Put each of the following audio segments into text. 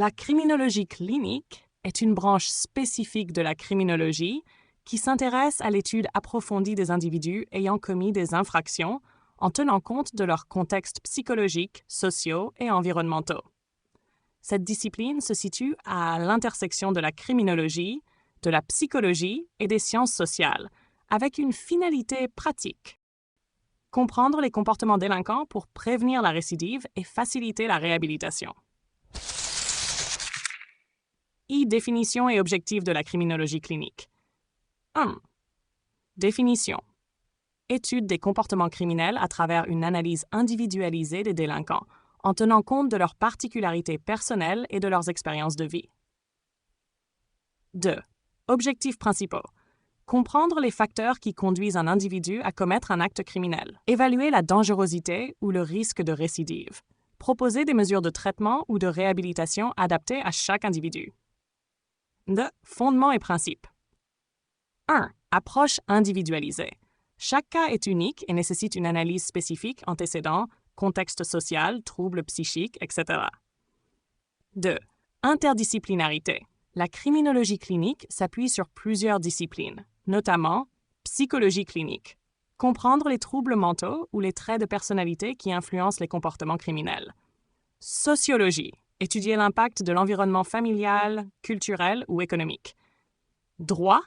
La criminologie clinique est une branche spécifique de la criminologie qui s'intéresse à l'étude approfondie des individus ayant commis des infractions en tenant compte de leurs contextes psychologiques, sociaux et environnementaux. Cette discipline se situe à l'intersection de la criminologie, de la psychologie et des sciences sociales, avec une finalité pratique. Comprendre les comportements délinquants pour prévenir la récidive et faciliter la réhabilitation. Définition et objectifs de la criminologie clinique. 1. Définition. Étude des comportements criminels à travers une analyse individualisée des délinquants, en tenant compte de leurs particularités personnelles et de leurs expériences de vie. 2. Objectifs principaux. Comprendre les facteurs qui conduisent un individu à commettre un acte criminel. Évaluer la dangerosité ou le risque de récidive. Proposer des mesures de traitement ou de réhabilitation adaptées à chaque individu. 2. Fondements et principes. 1. Approche individualisée. Chaque cas est unique et nécessite une analyse spécifique antécédent, contexte social, troubles psychiques, etc. 2. Interdisciplinarité. La criminologie clinique s'appuie sur plusieurs disciplines, notamment psychologie clinique. Comprendre les troubles mentaux ou les traits de personnalité qui influencent les comportements criminels. Sociologie. Étudier l'impact de l'environnement familial, culturel ou économique. Droit.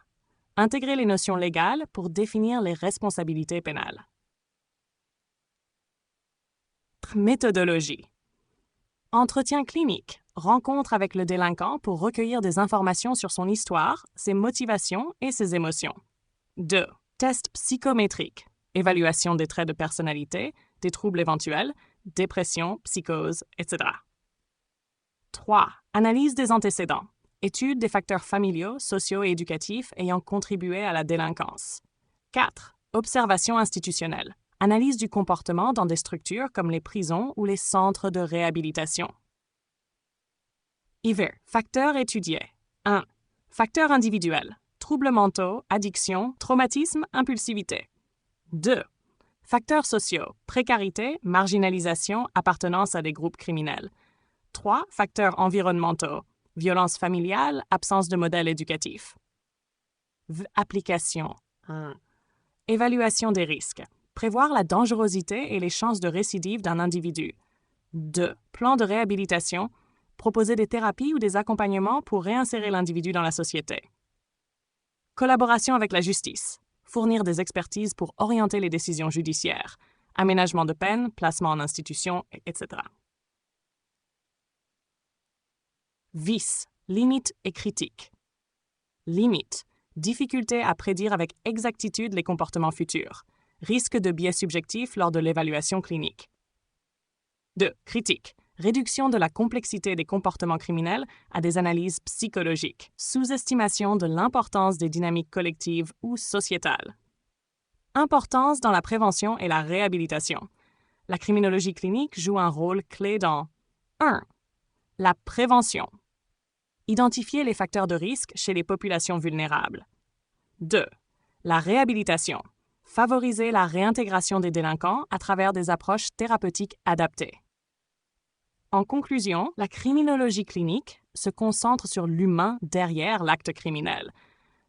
Intégrer les notions légales pour définir les responsabilités pénales. Méthodologie. Entretien clinique. Rencontre avec le délinquant pour recueillir des informations sur son histoire, ses motivations et ses émotions. 2. Test psychométrique. Évaluation des traits de personnalité, des troubles éventuels, dépression, psychose, etc. 3. Analyse des antécédents. Étude des facteurs familiaux, sociaux et éducatifs ayant contribué à la délinquance. 4. Observation institutionnelle. Analyse du comportement dans des structures comme les prisons ou les centres de réhabilitation. IV. Facteurs étudiés. 1. Facteurs individuels. Troubles mentaux, addiction, traumatisme, impulsivité. 2. Facteurs sociaux. Précarité, marginalisation, appartenance à des groupes criminels. 3. Facteurs environnementaux. Violence familiale, absence de modèle éducatif. Application. 1. Évaluation des risques. Prévoir la dangerosité et les chances de récidive d'un individu. 2. Plan de réhabilitation. Proposer des thérapies ou des accompagnements pour réinsérer l'individu dans la société. Collaboration avec la justice. Fournir des expertises pour orienter les décisions judiciaires. Aménagement de peine, placement en institution, etc. Vices, limites et critiques. Limites. Difficulté à prédire avec exactitude les comportements futurs. Risque de biais subjectifs lors de l'évaluation clinique. 2. Critique. Réduction de la complexité des comportements criminels à des analyses psychologiques. Sous-estimation de l'importance des dynamiques collectives ou sociétales. Importance dans la prévention et la réhabilitation. La criminologie clinique joue un rôle clé dans 1. La prévention. Identifier les facteurs de risque chez les populations vulnérables. 2. La réhabilitation. Favoriser la réintégration des délinquants à travers des approches thérapeutiques adaptées. En conclusion, la criminologie clinique se concentre sur l'humain derrière l'acte criminel,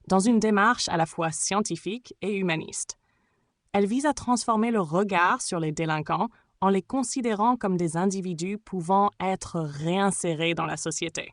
dans une démarche à la fois scientifique et humaniste. Elle vise à transformer le regard sur les délinquants en les considérant comme des individus pouvant être réinsérés dans la société.